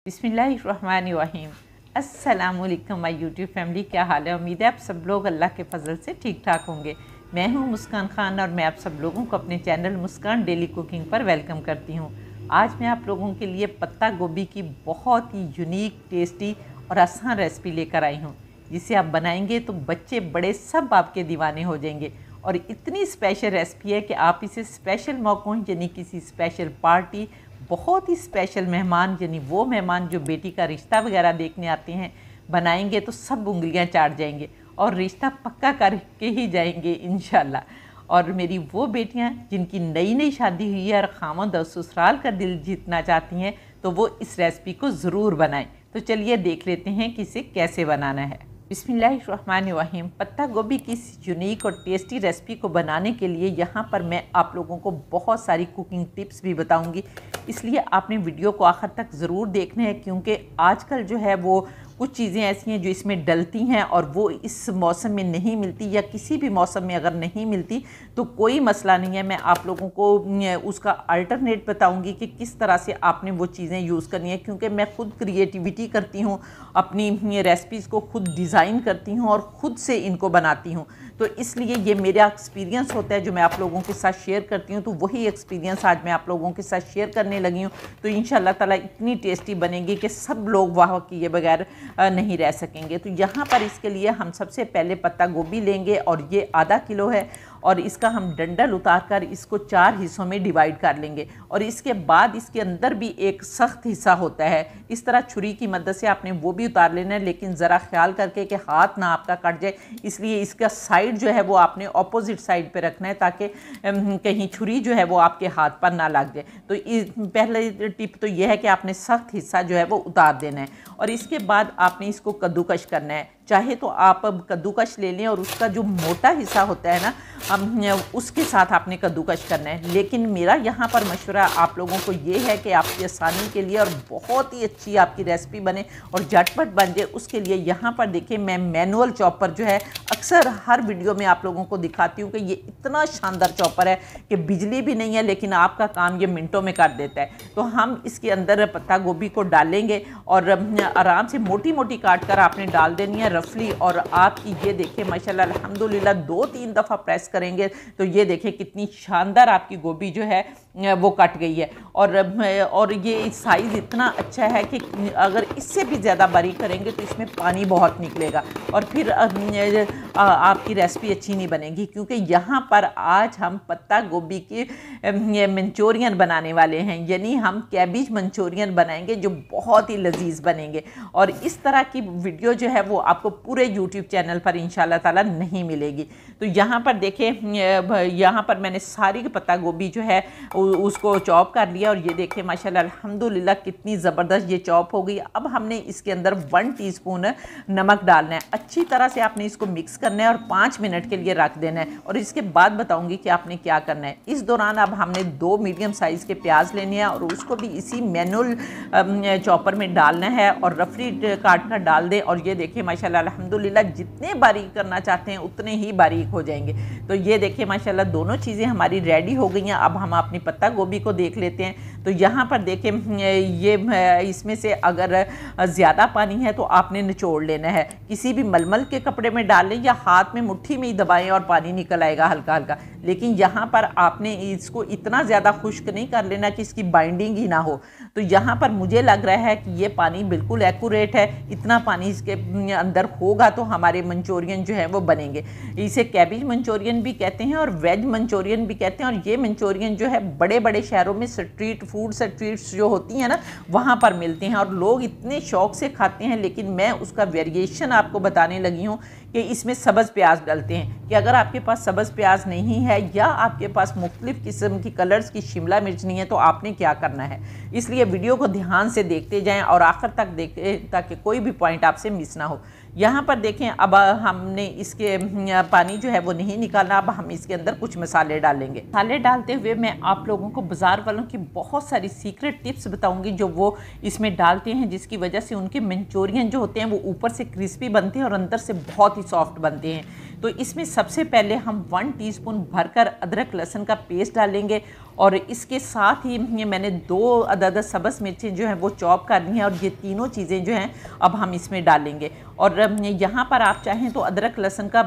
बिस्मिल्लाहिर्रहमानिर्रहीम। अस्सलामुअलैकुम my YouTube family, क्या हाल है। उम्मीद है आप सब लोग अल्लाह के फजल से ठीक ठाक होंगे। मैं हूं मुस्कान खान और मैं आप सब लोगों को अपने चैनल मुस्कान डेली कुकिंग पर वेलकम करती हूं। आज मैं आप लोगों के लिए पत्ता गोभी की बहुत ही यूनिक, टेस्टी और आसान रेसिपी लेकर आई हूं, जिसे आप बनाएंगे तो बच्चे बड़े सब आपके दीवाने हो जाएंगे। और इतनी स्पेशल रेसिपी है कि आप इसे स्पेशल मौक़ों यानी किसी स्पेशल पार्टी, बहुत ही स्पेशल मेहमान यानी वो मेहमान जो बेटी का रिश्ता वगैरह देखने आते हैं, बनाएंगे तो सब उंगलियां चाट जाएंगे और रिश्ता पक्का करके ही जाएंगे इंशाल्लाह। और मेरी वो बेटियां जिनकी नई नई शादी हुई है और खामद और ससुराल का दिल जीतना चाहती हैं, तो वो इस रेसिपी को ज़रूर बनाएं। तो चलिए देख लेते हैं कि इसे कैसे बनाना है। बिस्मिल्लाहिर्रहमानिर्रहीम। पत्ता गोभी की इस यूनिक और टेस्टी रेसिपी को बनाने के लिए यहाँ पर मैं आप लोगों को बहुत सारी कुकिंग टिप्स भी बताऊंगी, इसलिए आपने वीडियो को आखिर तक ज़रूर देखना है, क्योंकि आजकल जो है वो कुछ चीज़ें ऐसी हैं जो इसमें डलती हैं और वो इस मौसम में नहीं मिलती, या किसी भी मौसम में अगर नहीं मिलती तो कोई मसला नहीं है। मैं आप लोगों को उसका अल्टरनेट बताऊंगी कि किस तरह से आपने वो चीज़ें यूज़ करनी है, क्योंकि मैं खुद क्रिएटिविटी करती हूँ, अपनी रेसिपीज़ को खुद डिज़ाइन करती हूँ और ख़ुद से इनको बनाती हूँ। तो इसलिए ये मेरा एक्सपीरियंस होता है जो मैं आप लोगों के साथ शेयर करती हूँ। तो वही एक्सपीरियंस आज मैं आप लोगों के साथ शेयर करने लगी हूँ। तो इंशाल्लाह ताला इतनी टेस्टी बनेगी कि सब लोग वाह किए बगैर नहीं रह सकेंगे। तो यहाँ पर इसके लिए हम सबसे पहले पत्ता गोभी लेंगे और ये आधा किलो है, और इसका हम डंडल उतार कर इसको 4 हिस्सों में डिवाइड कर लेंगे। और इसके बाद इसके अंदर भी एक सख्त हिस्सा होता है, इस तरह छुरी की मदद से आपने वो भी उतार लेना है, लेकिन ज़रा ख्याल करके कि हाथ ना आपका कट जाए, इसलिए इसका साइड जो है वो आपने ऑपोजिट साइड पे रखना है, ताकि कहीं छुरी जो है वो आपके हाथ पर ना लग जाए। तो पहले टिप तो ये है कि आपने सख्त हिस्सा जो है वो उतार देना है, और इसके बाद आपने इसको कद्दूकश करना है। चाहे तो आप अब कद्दूकश ले लें और उसका जो मोटा हिस्सा होता है ना, उसके साथ आपने कद्दूकश करना है, लेकिन मेरा यहाँ पर मशवरा आप लोगों को ये है कि आपकी आसानी के लिए और बहुत ही अच्छी आपकी रेसिपी बने और झटपट बन जाए, उसके लिए यहाँ पर देखिए मैं मैनुअल चॉपर जो है अक्सर हर वीडियो में आप लोगों को दिखाती हूँ कि ये इतना शानदार चॉपर है कि बिजली भी नहीं है, लेकिन आपका काम ये मिनटों में कर देता है। तो हम इसके अंदर पत्ता गोभी को डालेंगे और आराम से मोटी मोटी काट कर आपने डाल देनी है रफली। और आपकी ये देखिए माशाल्लाह अल्हम्दुलिल्लाह 2-3 दफ़ा प्रेस करेंगे तो ये देखिए कितनी शानदार आपकी गोभी जो है वो कट गई है। और ये साइज़ इतना अच्छा है कि अगर इससे भी ज़्यादा बारीक करेंगे तो इसमें पानी बहुत निकलेगा और फिर आपकी रेसिपी अच्छी नहीं बनेगी, क्योंकि यहाँ पर आज हम पत्ता गोभी की मंचूरियन बनाने वाले हैं, यानी हम कैबिज मंचूरियन बनाएंगे जो बहुत ही लजीज बनेंगे। और इस तरह की वीडियो जो है वो आपको पूरे यूट्यूब चैनल पर इंशाल्लाह ताला नहीं मिलेगी। तो यहाँ पर देखें, यहाँ पर मैंने सारी पत्ता गोभी जो है उसको चॉप कर लिया, और ये देखिए माशाल्लाह अल्हम्दुलिल्लाह कितनी ज़बरदस्त ये चॉप हो गई। अब हमने इसके अंदर 1 टीस्पून नमक डालना है, अच्छी तरह से आपने इसको मिक्स करना है और 5 मिनट के लिए रख देना है। और इसके बाद बताऊंगी कि आपने क्या करना है। इस दौरान अब हमने 2 मीडियम साइज़ के प्याज लेने हैं और उसको भी इसी मैनुअल चॉपर में डालना है और रफली काट कर डाल दें। और ये देखिए माशाल्लाह अल्हम्दुलिल्लाह जितने बारीक करना चाहते हैं उतने ही बारीक हो जाएंगे। तो ये देखिए माशाल्लाह दोनों चीज़ें हमारी रेडी हो गई हैं। अब हम अपनी पत्ता गोभी को देख लेते हैं। तो यहाँ पर देखें ये इसमें से अगर ज़्यादा पानी है तो आपने निचोड़ लेना है, किसी भी मलमल के कपड़े में डाल लें या हाथ में मुट्ठी में ही दबाएं और पानी निकल आएगा हल्का हल्का। लेकिन यहाँ पर आपने इसको इतना ज़्यादा खुश्क नहीं कर लेना कि इसकी बाइंडिंग ही ना हो। तो यहाँ पर मुझे लग रहा है कि ये पानी बिल्कुल एक्यूरेट है, इतना पानी इसके अंदर होगा तो हमारे मंचूरियन जो है वो बनेंगे। इसे कैबिज मंचूरियन भी कहते हैं और वेज मंचूरियन भी कहते हैं। और ये मंचूरियन जो है बड़े बड़े शहरों में स्ट्रीट स्ट्रीट्स जो होती हैं ना, वहाँ पर मिलते हैं और लोग इतने शौक से खाते हैं। लेकिन मैं उसका वेरिएशन आपको बताने लगी हूँ कि इसमें सब्ज़ प्याज डालते हैं, कि अगर आपके पास सब्ज़ प्याज नहीं है या आपके पास मुख्तलिफ़ किस्म की कलर्स की शिमला मिर्च नहीं है तो आपने क्या करना है। इसलिए वीडियो को ध्यान से देखते जाएं और आखिर तक देखें ताकि कोई भी पॉइंट आपसे मिस ना हो। यहाँ पर देखें अब हमने इसके पानी जो है वो नहीं निकालना। अब हम इसके अंदर कुछ मसाले डालेंगे। मसाले डालते हुए मैं आप लोगों को बाज़ार वालों की बहुत सारी सीक्रेट टिप्स बताऊंगी जो वो इसमें डालते हैं, जिसकी वजह से उनके मंचूरियन जो होते हैं वो ऊपर से क्रिस्पी बनते हैं और अंदर से बहुत ही सॉफ्ट बनते हैं। तो इसमें सबसे पहले हम 1 टीस्पून भरकर अदरक लहसुन का पेस्ट डालेंगे और इसके साथ ही मैंने 2 अदद सब्ज़ मिर्चें जो हैं वो चॉप करनी है और ये तीनों चीज़ें जो हैं अब हम इसमें डालेंगे। और यहाँ पर आप चाहें तो अदरक लहसुन का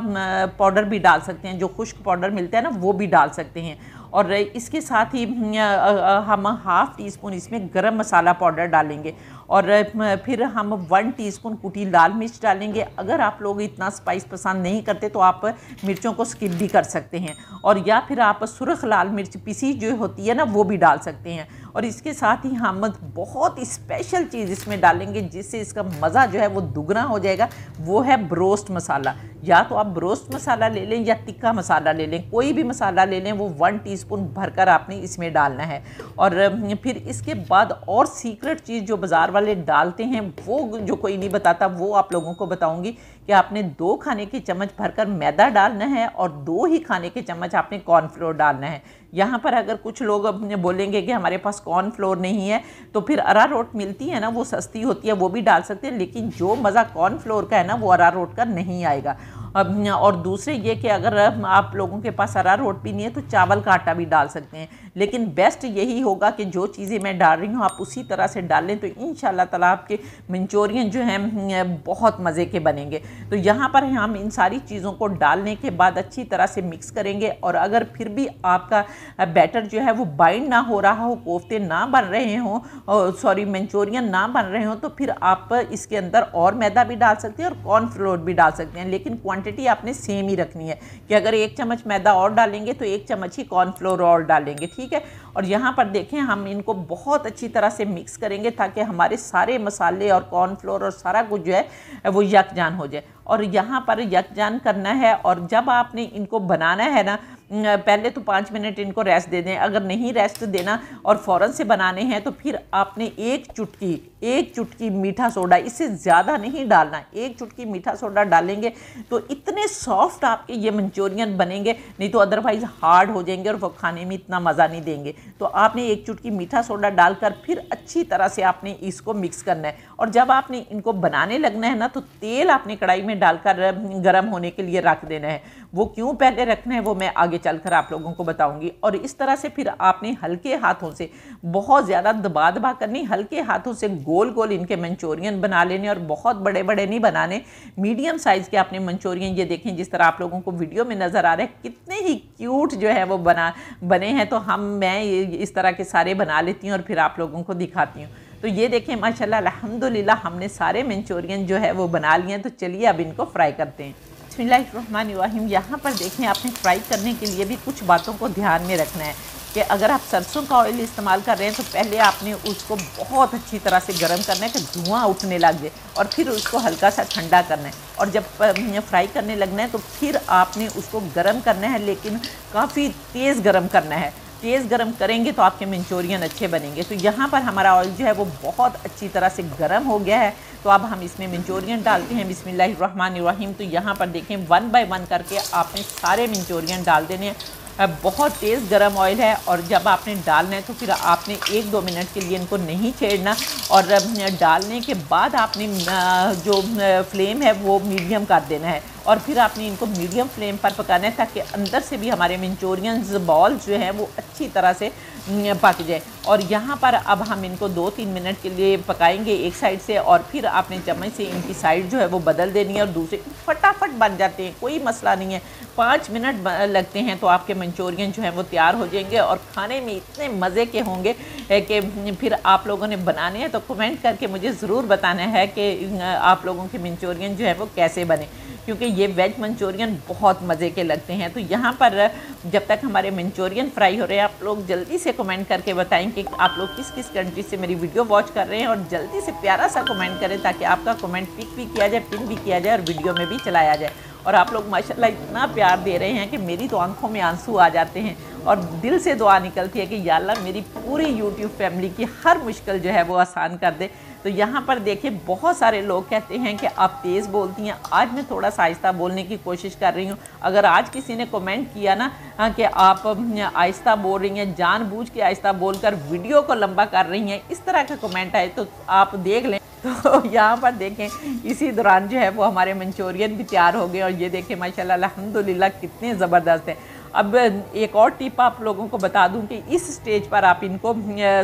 पाउडर भी डाल सकते हैं, जो खुश्क पाउडर मिलता है ना वो भी डाल सकते हैं। और इसके साथ ही हम 1/2 टीस्पून इसमें गरम मसाला पाउडर डालेंगे और फिर हम 1 टीस्पून कुटी लाल मिर्च डालेंगे। अगर आप लोग इतना स्पाइस पसंद नहीं करते तो आप मिर्चों को स्किप भी कर सकते हैं, और या फिर आप सुर्ख लाल मिर्च पिसी जो होती है ना वो भी डाल सकते हैं। और इसके साथ ही हम बहुत स्पेशल चीज़ इसमें डालेंगे जिससे इसका मज़ा जो है वो दुगना हो जाएगा, वो है ब्रोस्ट मसाला। या तो आप ब्रोस्ट मसाला ले लें या टिक्का मसाला ले लें, कोई भी मसाला ले लें, वो 1 टीस्पून भरकर आपने इसमें डालना है। और फिर इसके बाद और सीक्रेट चीज़ जो बाज़ार वाले डालते हैं वो जो कोई नहीं बताता, वो आप लोगों को बताऊंगी कि आपने 2 खाने के चम्मच भरकर मैदा डालना है और 2 ही खाने के चम्मच आपने कॉर्नफ्लोर डालना है। यहाँ पर अगर कुछ लोग बोलेंगे कि हमारे पास कॉर्नफ्लोर नहीं है तो फिर अरारोट मिलती है ना, वो सस्ती होती है, वो भी डाल सकते हैं, लेकिन जो मज़ा कॉर्नफ्लोर का है ना वो अरारोट का नहीं आएगा। और दूसरे ये कि अगर आप लोगों के पास अरारोट भी नहीं है तो चावल का आटा भी डाल सकते हैं, लेकिन बेस्ट यही होगा कि जो चीज़ें मैं डाल रही हूँ आप उसी तरह से डाल लें, तो इंशाल्लाह ताला आपके मंचूरियन जो हैं बहुत मज़े के बनेंगे। तो यहाँ पर हम इन सारी चीज़ों को डालने के बाद अच्छी तरह से मिक्स करेंगे। और अगर फिर भी आपका बैटर जो है वो बाइंड ना हो रहा हो, कोफ्ते ना बन रहे हों, सॉरी मंचूरियन ना बन रहे हों, तो फिर आप इसके अंदर और मैदा भी डाल सकते हैं और कॉर्नफ्लोर भी डाल सकते हैं, लेकिन क्वांटिटी आपने सेम ही रखनी है कि अगर 1 चम्मच मैदा और डालेंगे तो 1 चम्मच ही कॉर्नफ्लोर और डालेंगे, ठीक है। और यहाँ पर देखें हम इनको बहुत अच्छी तरह से मिक्स करेंगे ताकि हमारे सारे मसाले और कॉर्नफ्लोर और सारा कुछ जो है वो यकजान हो जाए। और यहाँ पर यकजान करना है, और जब आपने इनको बनाना है ना पहले तो 5 मिनट इनको रेस्ट दे दें। अगर नहीं रेस्ट देना और फ़ौरन से बनाने हैं तो फिर आपने 1 चुटकी मीठा सोडा, इससे ज़्यादा नहीं डालना, 1 चुटकी मीठा सोडा डालेंगे तो इतने सॉफ्ट आपके ये मंचूरियन बनेंगे, नहीं तो अदरवाइज़ हार्ड हो जाएंगे और वो खाने में इतना मज़ा नहीं देंगे। तो आपने 1 चुटकी मीठा सोडा डालकर फिर अच्छी तरह से आपने इसको मिक्स करना है। और जब आपने इनको बनाने लगना है ना तो तेल आपने कढ़ाई में डालकर गर्म होने के लिए रख देना है। वो क्यों पहले रखना है वो मैं आगे चलकर आप लोगों को बताऊंगी। और इस तरह से फिर आपने हल्के हाथों से, बहुत ज़्यादा दबा करनी, हल्के हाथों से गोल गोल इनके मंचूरियन बना लेने, और बहुत बड़े बड़े नहीं बनाने, मीडियम साइज़ के आपने मंचूरियन, ये देखें जिस तरह आप लोगों को वीडियो में नज़र आ रहे हैं कितने ही क्यूट जो है वो बने हैं। तो मैं इस तरह के सारे बना लेती हूँ और फिर आप लोगों को दिखाती हूँ। तो ये देखें माशाल्लाह अल्हम्दुलिल्लाह हमने सारे मंचूरियन जो है वो बना लिए हैं। तो चलिए अब इनको फ्राई करते हैं। बिस्मिल्लाहिर्रहमानिर्रहीम। यहाँ पर देखें आपने फ्राई करने के लिए भी कुछ बातों को ध्यान में रखना है कि अगर आप सरसों का ऑयल इस्तेमाल कर रहे हैं तो पहले आपने उसको बहुत अच्छी तरह से गर्म करना है कि धुआं उठने लग जाए, और फिर उसको हल्का सा ठंडा करना है। और जब फ्राई करने लगना है तो फिर आपने उसको गर्म करना है, लेकिन काफ़ी तेज़ गर्म करना है। तेज़ गर्म करेंगे तो आपके मंचूरियन अच्छे बनेंगे। तो यहाँ पर हमारा ऑयल जो है वो बहुत अच्छी तरह से गर्म हो गया है। तो अब हम इसमें मंचूरियन डालते हैं। बिस्मिल्लाहिर्रहमानिर्रहीम। तो यहाँ पर देखें 1 बाय 1 करके आपने सारे मंचूरियन डाल देने हैं। बहुत तेज़ गर्म ऑयल है, और जब आपने डालना है तो फिर आपने 1-2 मिनट के लिए इनको नहीं छेड़ना, और डालने के बाद आपने जो फ्लेम है वो मीडियम कर देना है, और फिर आपने इनको मीडियम फ्लेम पर पकाना है ताकि अंदर से भी हमारे मंचूरियन बॉल्स जो हैं वो अच्छी तरह से पक जाए। और यहाँ पर अब हम इनको 2-3 मिनट के लिए पकाएंगे एक साइड से, और फिर आपने चम्मच से इनकी साइड जो है वो बदल देनी है, और दूसरे फटाफट बन जाते हैं, कोई मसला नहीं है। 5 मिनट लगते हैं तो आपके मंचूरियन जो है वो तैयार हो जाएंगे, और खाने में इतने मज़े के होंगे कि फिर आप लोगों ने बनाने हैं तो कमेंट करके मुझे ज़रूर बताना है कि आप लोगों के मंचूरियन जो है वो कैसे बने, क्योंकि ये वेज मंचूरियन बहुत मज़े के लगते हैं। तो यहाँ पर जब तक हमारे मंचूरियन फ्राई हो रहे हैं, आप लोग जल्दी से कमेंट करके बताएं कि आप लोग किस किस कंट्री से मेरी वीडियो वॉच कर रहे हैं, और जल्दी से प्यारा सा कमेंट करें ताकि आपका कमेंट पिक भी किया जाए, पिन भी किया जाए और वीडियो में भी चलाया जाए। और आप लोग माशाल्लाह इतना प्यार दे रहे हैं कि मेरी तो आंखों में आंसू आ जाते हैं, और दिल से दुआ निकलती है कि या अल्लाह मेरी पूरी यूट्यूब फैमिली की हर मुश्किल जो है वो आसान कर दे। तो यहाँ पर देखिए बहुत सारे लोग कहते हैं कि आप तेज़ बोलती हैं। आज मैं थोड़ा सा आहिस्ता बोलने की कोशिश कर रही हूँ। अगर आज किसी ने कमेंट किया ना कि आप आहिस्ता बोल रही हैं, जानबूझ के आहिस्ता बोलकर वीडियो को लंबा कर रही हैं, इस तरह का कमेंट आए तो आप देख लें तो यहाँ पर देखें इसी दौरान जो है वो हमारे मंचूरियन भी तैयार हो गए और ये देखें माशाल्लाह अल्हम्दुलिल्लाह कितने ज़बरदस्त हैं। अब एक और टिप आप लोगों को बता दूं कि इस स्टेज पर आप इनको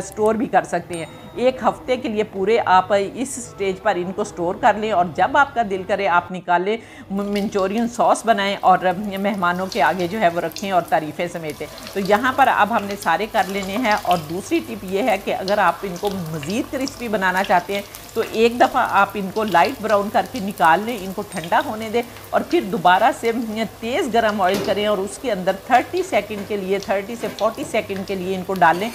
स्टोर भी कर सकते हैं। एक हफ्ते के लिए पूरे आप इस स्टेज पर इनको स्टोर कर लें और जब आपका दिल करे आप निकालें, मंचूरियन सॉस बनाएं और मेहमानों के आगे जो है वो रखें और तारीफ़ें समेटें। तो यहाँ पर अब हमने सारे कर लेने हैं। और दूसरी टिप ये है कि अगर आप इनको मज़ीद क्रिस्पी बनाना चाहते हैं तो एक दफ़ा आप इनको लाइट ब्राउन करके निकाल लें, इनको ठंडा होने दें और फिर दोबारा से तेज़ गर्म ऑयल करें और उसके अंदर 30 सेकंड के लिए 30 से 40 सेकंड के लिए इनको डालें,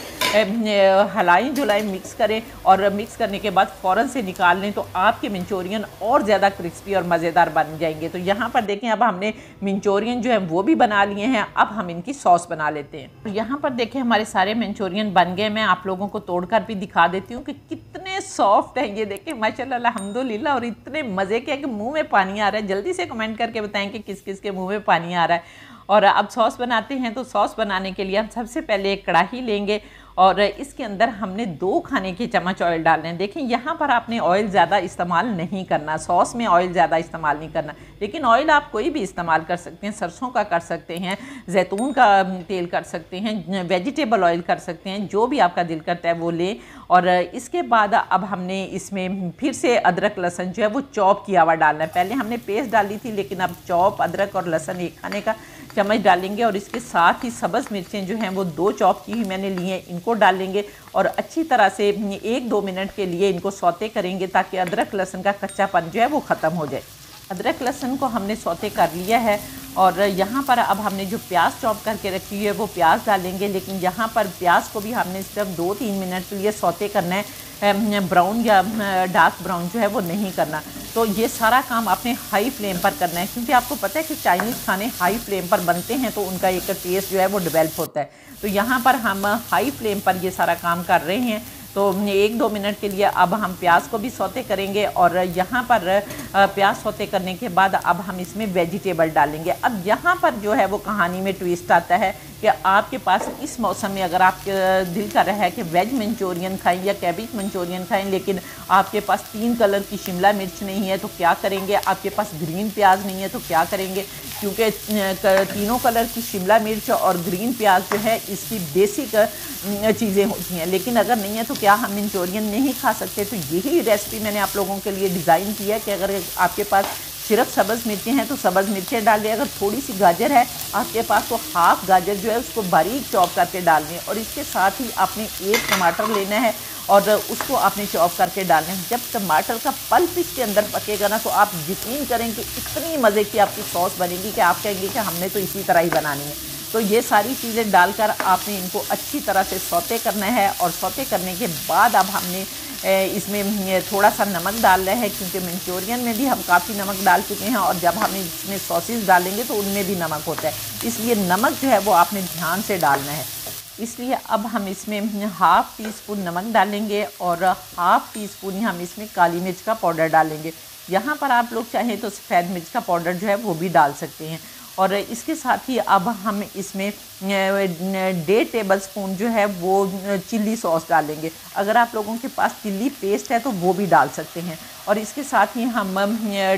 हलाएं जुलाएं, मिक्स करें और मिक्स करने के बाद फ़ौरन से निकाल लें तो आपके मंचूरियन और ज़्यादा क्रिस्पी और मज़ेदार बन जाएंगे। तो यहाँ पर देखें अब हमने मंचूरियन जो है वो भी बना लिए हैं। अब हम इनकी सॉस बना लेते हैं। तो यहाँ पर देखें हमारे सारे मंचूरियन बन गए। मैं आप लोगों को तोड़कर भी दिखा देती हूँ कि कितने सॉफ्ट हैं। ये देखें माशाल्लाह अल्हम्दुलिल्लाह, और इतने मज़े के कि मुँह में पानी आ रहा है। जल्दी से कमेंट करके बताएं कि किस किस के मुँह में पानी आ रहा है। और अब सॉस बनाते हैं। तो सॉस बनाने के लिए हम सबसे पहले एक कढ़ाई लेंगे और इसके अंदर हमने 2 खाने के चम्मच ऑयल डालने हैं। देखें यहाँ पर आपने ऑयल ज़्यादा इस्तेमाल नहीं करना, सॉस में ऑयल ज़्यादा इस्तेमाल नहीं करना, लेकिन ऑयल आप कोई भी इस्तेमाल कर सकते हैं। सरसों का कर सकते हैं, जैतून का तेल कर सकते हैं, वेजिटेबल ऑयल कर सकते हैं, जो भी आपका दिल करता है वो लें। और इसके बाद अब हमने इसमें फिर से अदरक लहसुन जो है वो चॉप किया हुआ डालना है। पहले हमने पेस्ट डाली थी, लेकिन अब चॉप अदरक और लहसुन 1 खाने का चम्मच डालेंगे। और इसके साथ ही सब्ज़ मिर्चें जो हैं वो 2 चॉप की हुई मैंने ली हैं, इनको डालेंगे और अच्छी तरह से 1-2 मिनट के लिए इनको सौते करेंगे ताकि अदरक लहसुन का कच्चापन जो है वो ख़त्म हो जाए। अदरक लहसुन को हमने सौते कर लिया है और यहाँ पर अब हमने जो प्याज चॉप करके रखी है वो प्याज डालेंगे। लेकिन यहाँ पर प्याज को भी हमने सिर्फ 2-3 मिनट के लिए सौते करना है, ब्राउन या डार्क ब्राउन जो है वो नहीं करना। तो ये सारा काम आपने हाई फ्लेम पर करना है, क्योंकि आपको पता है कि चाइनीज़ खाने हाई फ्लेम पर बनते हैं तो उनका एक टेस्ट जो है वो डेवलप होता है। तो यहाँ पर हम हाई फ्लेम पर ये सारा काम कर रहे हैं। तो 1-2 मिनट के लिए अब हम प्याज को भी सौते करेंगे और यहाँ पर प्याज सौते करने के बाद अब हम इसमें वेजिटेबल डालेंगे। अब यहाँ पर जो है वो कहानी में ट्विस्ट आता है कि आपके पास इस मौसम में अगर आप दिल कर रहा है कि वेज मंचूरियन खाएं या कैबेज मंचूरियन खाएं, लेकिन आपके पास 3 कलर की शिमला मिर्च नहीं है तो क्या करेंगे, आपके पास ग्रीन प्याज नहीं है तो क्या करेंगे, क्योंकि तीनों कलर की शिमला मिर्च और ग्रीन प्याज जो है इसकी बेसिक चीज़ें होती हैं। लेकिन अगर नहीं है तो क्या हम मंचूरियन नहीं खा सकते? तो यही रेसिपी मैंने आप लोगों के लिए डिज़ाइन की है कि अगर आपके पास सिर्फ सब्ज़ मिर्चें हैं तो सब्ज़ मिर्चें डाल लें, अगर थोड़ी सी गाजर है आपके पास तो हाफ गाजर जो है उसको बारीक चॉप करके डाल लें। और इसके साथ ही आपने 1 टमाटर लेना है और उसको आपने चॉप करके डालना है। जब टमाटर का पल्प इसके अंदर पकेगा ना तो आप यकीन करें कि इतनी मज़े की आपकी सॉस बनेगी कि आप कहेंगे कि हमने तो इसी तरह ही बनानी है। तो ये सारी चीज़ें डालकर आपने इनको अच्छी तरह से सौते करना है और सौते करने के बाद अब हमने इसमें थोड़ा सा नमक डाल रहे हैं, क्योंकि मंचूरियन में भी हम काफ़ी नमक डाल चुके हैं और जब हम इसमें सॉसेस डालेंगे तो उनमें भी नमक होता है, इसलिए नमक जो है वो आपने ध्यान से डालना है। इसलिए अब हम इसमें हाफ़ टी स्पून नमक डालेंगे और हाफ़ टी स्पून हम इसमें काली मिर्च का पाउडर डालेंगे। यहाँ पर आप लोग चाहें तो सफ़ेद मिर्च का पाउडर जो है वो भी डाल सकते हैं। और इसके साथ ही अब हम इसमें 1.5 टेबल स्पून जो है वो चिल्ली सॉस डालेंगे। अगर आप लोगों के पास चिल्ली पेस्ट है तो वो भी डाल सकते हैं। और इसके साथ ही हम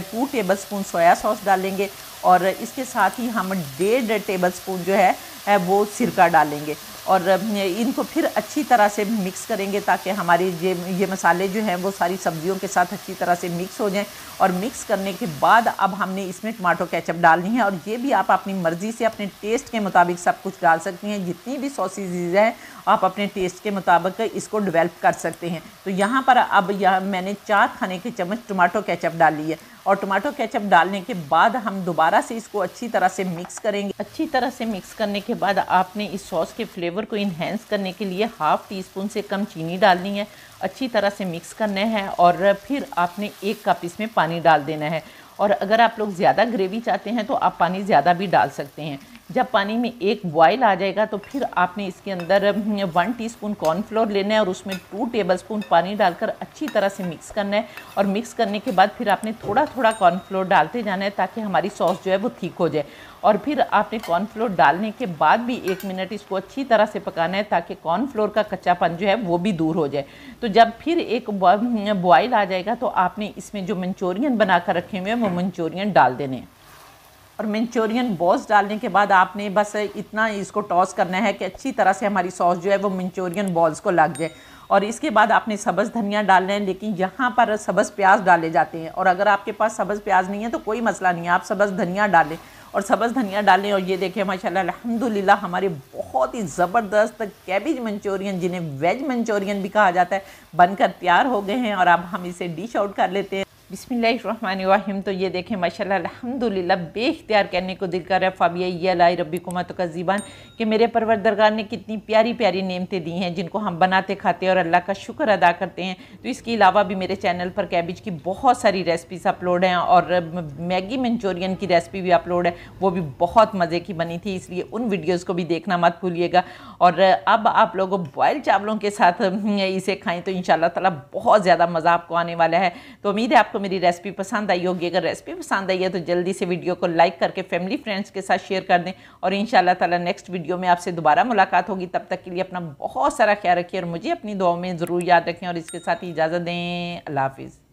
2 टेबल स्पून सोया सॉस डालेंगे और इसके साथ ही हम 1.5 टेबल स्पून जो है वो सिरका डालेंगे और इनको फिर अच्छी तरह से मिक्स करेंगे ताकि हमारी ये मसाले जो हैं वो सारी सब्जियों के साथ अच्छी तरह से मिक्स हो जाएं। और मिक्स करने के बाद अब हमने इसमें टमाटो केचप डालनी है और ये भी आप अपनी मर्ज़ी से अपने टेस्ट के मुताबिक सब कुछ डाल सकती हैं। जितनी भी सॉसेज हैं आप अपने टेस्ट के मुताबिक इसको डेवलप कर सकते हैं। तो यहाँ पर अब मैंने 4 खाने के चम्मच टमाटो केचप डाली है और टमाटो केचप डालने के बाद हम दोबारा से इसको अच्छी तरह से मिक्स करेंगे। अच्छी तरह से मिक्स करने के बाद आपने इस सॉस के फ्लेवर को इन्हेंस करने के लिए हाफ़ टी स्पून से कम चीनी डालनी है। अच्छी तरह से मिक्स करना है और फिर आपने 1 कप इसमें पानी डाल देना है। और अगर आप लोग ज़्यादा ग्रेवी चाहते हैं तो आप पानी ज़्यादा भी डाल सकते हैं। जब पानी में एक बॉयल आ जाएगा तो फिर आपने इसके अंदर 1 टीस्पून कॉर्नफ्लोर लेना है और उसमें 2 टेबलस्पून पानी डालकर अच्छी तरह से मिक्स करना है। और मिक्स करने के बाद फिर आपने थोड़ा थोड़ा कॉर्नफ्लोर डालते जाना है ताकि हमारी सॉस जो है वो थिक हो जाए। और फिर आपने कॉर्नफ्लोर डालने के बाद भी 1 मिनट इसको अच्छी तरह से पकाना है ताकि कॉर्नफ्लोर का कच्चापन जो है वो भी दूर हो जाए। तो तो जब फिर एक बॉयल आ जाएगा तो आपने इसमें जो मंचूरियन बना कर रखे हुए हैं वो मंचूरियन डाल देने हैं। और मंचूरियन बॉल्स डालने के बाद आपने बस इतना इसको टॉस करना है कि अच्छी तरह से हमारी सॉस जो है वो मंचूरियन बॉल्स को लग जाए। और इसके बाद आपने सब्ज़ धनिया डालना है, लेकिन यहाँ पर सब्ज़ प्याज डाले जाते हैं, और अगर आपके पास सब्ज़ प्याज नहीं है तो कोई मसला नहीं है, आप सब्ज़ धनिया डालें और सब्ज़ धनिया डालें। और ये देखें माशाल्लाह अल्हम्दुलिल्लाह हमारे बहुत ही ज़बरदस्त कैबेज मंचूरियन, जिन्हें वेज मंचूरियन भी कहा जाता है, बनकर तैयार हो गए हैं। और अब हम इसे डिश आउट कर लेते हैं। बिस्मिल्लाहिर्रहमानिर्रहीम। तो ये देखें माशाल्लाह अल्हम्दुलिल्लाह बेख्तियार कहने को दिल कर रहा है फ़ाबिया लाई रब्बिकुमा तुकज़्ज़िबान, कि मेरे परवरदिगार ने कितनी प्यारी प्यारी नेमतें दी हैं जिनको हम बनाते खाते और अल्लाह का शुक्र अदा करते हैं। तो इसके अलावा भी मेरे चैनल पर कैबेज की बहुत सारी रेसिपीज़ अपलोड हैं और मैगी मंचूरियन की रेसिपी भी अपलोड है, वो भी बहुत मज़े की बनी थी, इसलिए उन वीडियोज़ को भी देखना मत भूलिएगा। और अब आप लोग बॉयल चावलों के साथ इसे खाएँ तो इंशाल्लाह ताला बहुत ज़्यादा मज़ा आपको आने वाला है। तो उम्मीद है आपको मेरी रेसिपी पसंद आई होगी। अगर रेसिपी पसंद आई है तो जल्दी से वीडियो को लाइक करके फैमिली फ्रेंड्स के साथ शेयर कर दें, और इंशाल्लाह ताला नेक्स्ट वीडियो में आपसे दोबारा मुलाकात होगी। तब तक के लिए अपना बहुत सारा ख्याल रखिए और मुझे अपनी दुआओं में ज़रूर याद रखें, और इसके साथ ही इजाज़त दें। अल्लाह हाफिज़।